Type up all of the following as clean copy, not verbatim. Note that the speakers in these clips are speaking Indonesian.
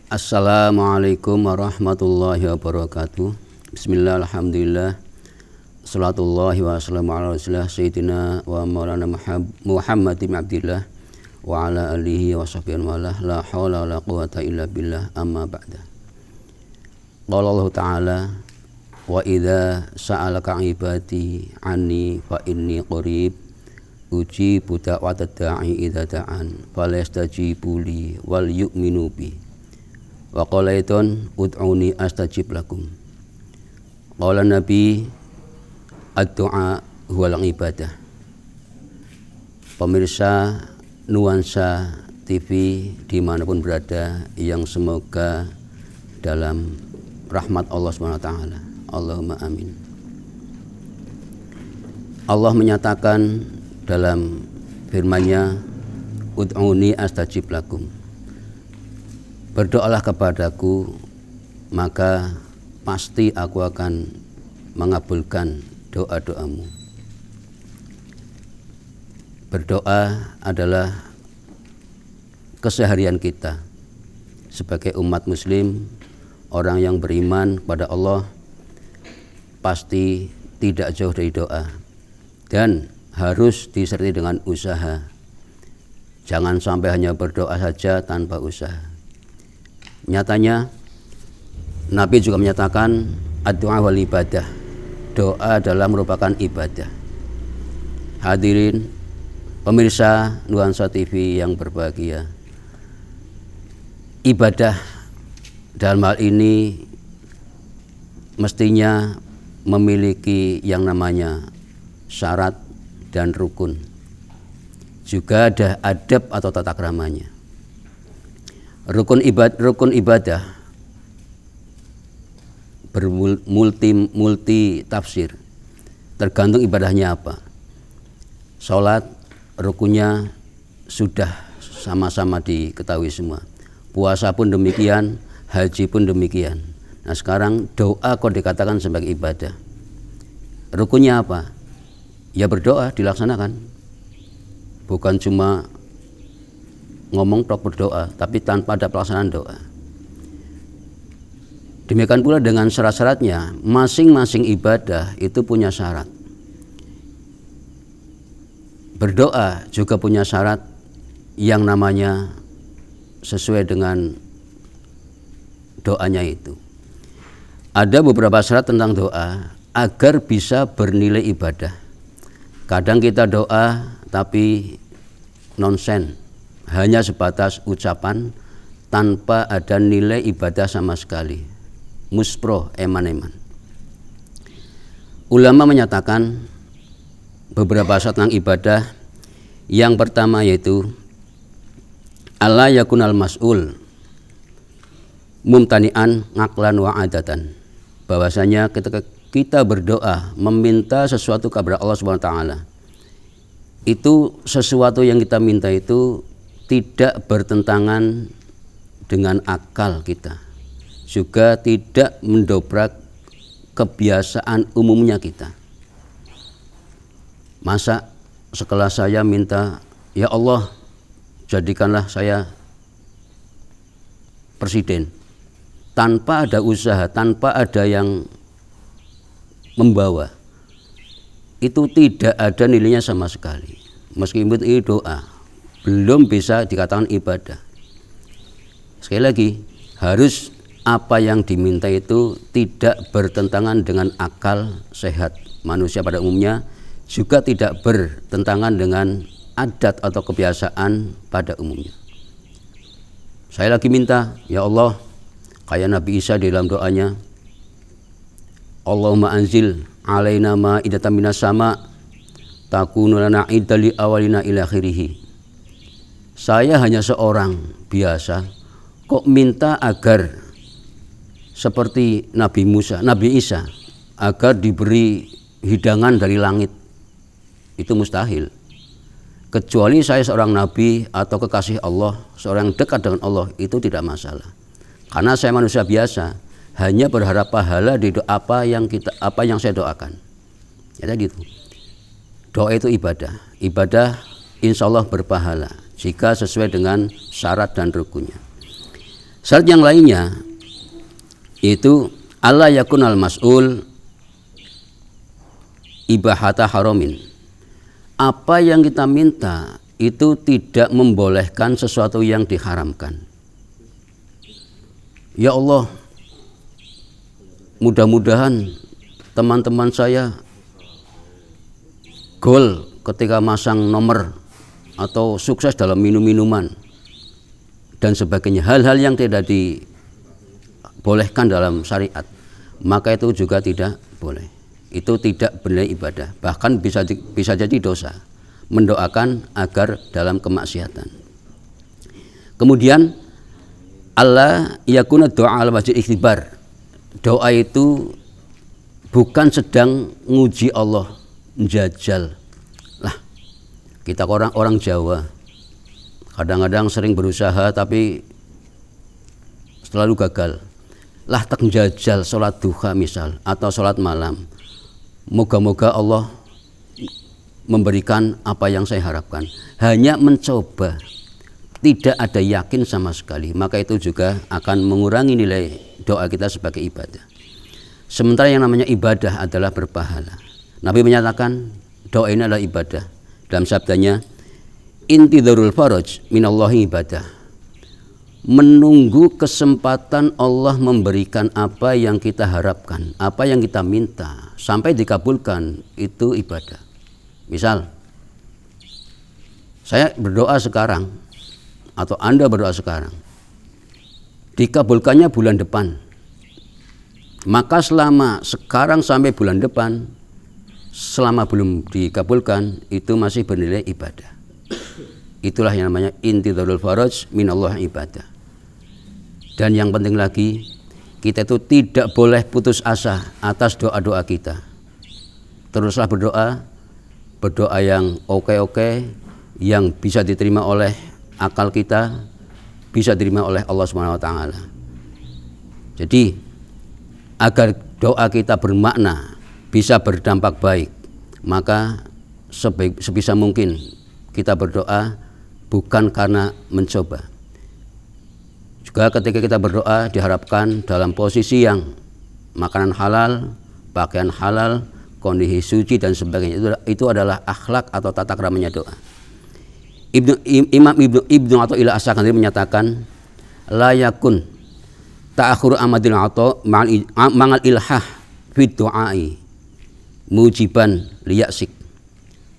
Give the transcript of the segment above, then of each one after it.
Assalamualaikum warahmatullahi wabarakatuh. Bismillah, alhamdulillah, salatullahi wa salamu ala rasulillah sayyidina wa maulana Muhammad bin Abdillah wa ala alihi wa sahbihi wa ala la hawla wa la quwata illa billah, amma ba'da. Qala Allah ta'ala, wa idza sa'alaka ibadi anni fa inni qarib ujibu da'watad da'i idza da'an falyastajibu li wal yu'minu bi. Wa qala aidan ud'uni astajib lakum. Qala Nabi ad-du'a huwal ibadah. Pemirsa Nuansa TV dimanapun berada, yang semoga dalam rahmat Allah SWT. Allahumma amin. Allah menyatakan dalam firman-Nya, ud'uni astajib lakum. Berdoalah kepadaku, maka pasti aku akan mengabulkan doa-doamu. Berdoa adalah keseharian kita sebagai umat muslim, orang yang beriman kepada Allah, pasti tidak jauh dari doa dan harus disertai dengan usaha. Jangan sampai hanya berdoa saja tanpa usaha. Nyatanya Nabi juga menyatakan ad-du'a wal ibadah. Doa adalah merupakan ibadah. Hadirin pemirsa Nuansa TV yang berbahagia, ibadah dalam hal ini mestinya memiliki yang namanya syarat dan rukun. Juga ada adab atau tata keramanya. Rukun ibadah bermulti tafsir, tergantung ibadahnya apa. Sholat rukunnya sudah sama-sama diketahui semua. Puasa pun demikian, haji pun demikian. Nah sekarang doa kok dikatakan sebagai ibadah. Rukunnya apa? Ya berdoa dilaksanakan. Bukan cuma ngomong tok berdoa, tapi tanpa ada pelaksanaan doa. Demikian pula dengan syarat-syaratnya. Masing-masing ibadah itu punya syarat. Berdoa juga punya syarat yang namanya sesuai dengan doanya itu. Ada beberapa syarat tentang doa agar bisa bernilai ibadah. Kadang kita doa tapi nonsen, hanya sebatas ucapan tanpa ada nilai ibadah sama sekali. Muspro, eman-eman. Ulama menyatakan beberapa syarat tentang ibadah. Yang pertama yaitu alla yakunal mas'ul mumtani'an ngaklan wa adatan. Bahwasanya ketika kita berdoa meminta sesuatu kepada Allah Subhanahu wa taala, itu sesuatu yang kita minta itu tidak bertentangan dengan akal kita, juga tidak mendobrak kebiasaan umumnya kita. Masa sekelas saya minta, ya Allah jadikanlah saya presiden, tanpa ada usaha, tanpa ada yang membawa, itu tidak ada nilainya sama sekali. Meskipun itu doa, belum bisa dikatakan ibadah. Sekali lagi, harus apa yang diminta itu tidak bertentangan dengan akal sehat manusia pada umumnya, juga tidak bertentangan dengan adat atau kebiasaan pada umumnya. Saya lagi minta, ya Allah, kayak Nabi Isa di dalam doanya, Allahumma anzil alaina ma'idatan minas sama takunu lana idali awalina ila akhirih. Saya hanya seorang biasa, kok minta agar seperti Nabi Musa, Nabi Isa, agar diberi hidangan dari langit. Itu mustahil. Kecuali saya seorang nabi atau kekasih Allah, seorang yang dekat dengan Allah, itu tidak masalah. Karena saya manusia biasa, hanya berharap pahala di doa apa yang saya doakan. Ya tadi itu. Doa itu ibadah. Ibadah insya Allah berpahala jika sesuai dengan syarat dan rukunnya. Syarat yang lainnya itu alla yakunal mas'ul ibahata haramin. Apa yang kita minta itu tidak membolehkan sesuatu yang diharamkan. Ya Allah, mudah-mudahan teman-teman saya gol ketika masang nomor atau sukses dalam minum-minuman dan sebagainya, hal-hal yang tidak dibolehkan dalam syariat, maka itu juga tidak boleh. Itu tidak bernilai ibadah, bahkan bisa jadi dosa mendoakan agar dalam kemaksiatan. Kemudian Allah yakuna doa al wajib ikhtibar. Doa itu bukan sedang nguji Allah, menjajal. Lah, kita orang Jawa kadang-kadang sering berusaha tapi selalu gagal. Lah, tak menjajal sholat duha misal atau sholat malam. Moga-moga Allah memberikan apa yang saya harapkan. Hanya mencoba, tidak ada yakin sama sekali, maka itu juga akan mengurangi nilai doa kita sebagai ibadah. Sementara yang namanya ibadah adalah berpahala. Nabi menyatakan doa ini adalah ibadah. Dalam sabdanya, intidharul faraj minallahi ibadah. Menunggu kesempatan Allah memberikan apa yang kita harapkan, apa yang kita minta sampai dikabulkan, itu ibadah. Misal saya berdoa sekarang atau Anda berdoa sekarang, dikabulkannya bulan depan, maka selama sekarang sampai bulan depan, selama belum dikabulkan, itu masih bernilai ibadah. Itulah yang namanya intidharul faraj minallah ibadah. Dan yang penting lagi, kita itu tidak boleh putus asa atas doa-doa kita. Teruslah berdoa yang oke-oke, yang bisa diterima oleh akal kita, bisa diterima oleh Allah Subhanahu wa taala. Jadi agar doa kita bermakna, bisa berdampak baik, maka sebisa mungkin kita berdoa bukan karena mencoba. Juga ketika kita berdoa diharapkan dalam posisi yang makanan halal, pakaian halal, kondisi suci dan sebagainya. Itu adalah akhlak atau tata keramanya doa. Imam Ibnu Athaillah As-Sakandari menyatakan, la yakun ta'akhur amadil atha ma'al ilhah fi du'ai mujiban liyaksik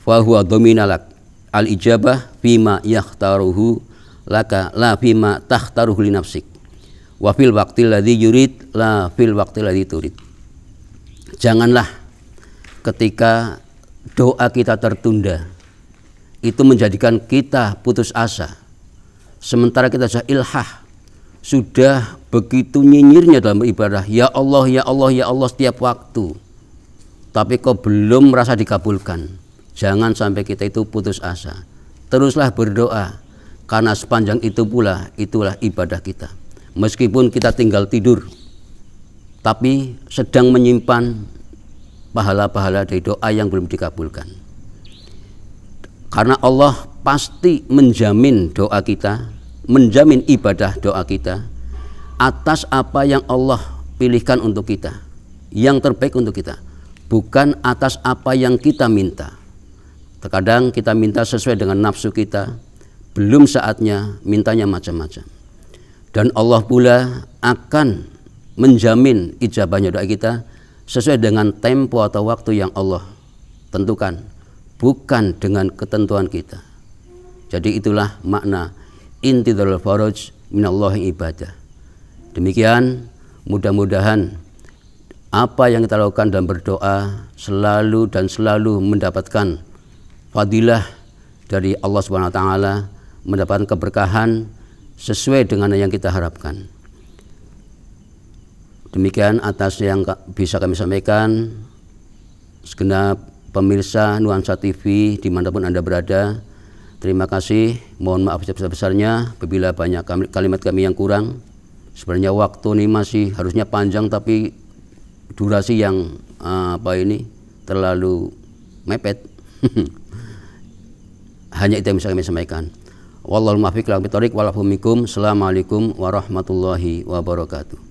fa huwa dhaminalak al ijabah fima yakhtaruhu laka la fima takhtaruhu li nafsik wa fil waqtil ladzi yurid la fil waqtil ladzi turid. Janganlah ketika doa kita tertunda itu menjadikan kita putus asa, sementara kita sudah ilhah, sudah begitu nyinyirnya dalam ibadah, ya Allah, ya Allah, ya Allah setiap waktu, tapi kok belum merasa dikabulkan. Jangan sampai kita itu putus asa, teruslah berdoa, karena sepanjang itu pula itulah ibadah kita. Meskipun kita tinggal tidur, tapi sedang menyimpan pahala-pahala dari doa yang belum dikabulkan. Karena Allah pasti menjamin doa kita, menjamin ibadah doa kita atas apa yang Allah pilihkan untuk kita, yang terbaik untuk kita, bukan atas apa yang kita minta. Terkadang kita minta sesuai dengan nafsu kita, belum saatnya, mintanya macam-macam. Dan Allah pula akan menjamin ijabahnya doa kita sesuai dengan tempo atau waktu yang Allah tentukan, bukan dengan ketentuan kita. Jadi itulah makna intidharul faraj minallahi ibadah. Demikian, mudah-mudahan apa yang kita lakukan dalam berdoa selalu dan selalu mendapatkan fadilah dari Allah Subhanahu wa taala, mendapatkan keberkahan sesuai dengan yang kita harapkan. Demikian atas yang bisa kami sampaikan. Segenap pemirsa Nuansa TV dimanapun Anda berada, terima kasih. Mohon maaf sebesar-besarnya apabila banyak kalimat kami yang kurang. Sebenarnya waktu ini masih harusnya panjang, tapi durasi yang terlalu mepet. Hanya itu yang bisa kami sampaikan. Wallahul muwaffiq ila aqwamit thoriq. Assalamualaikum warahmatullahi wabarakatuh.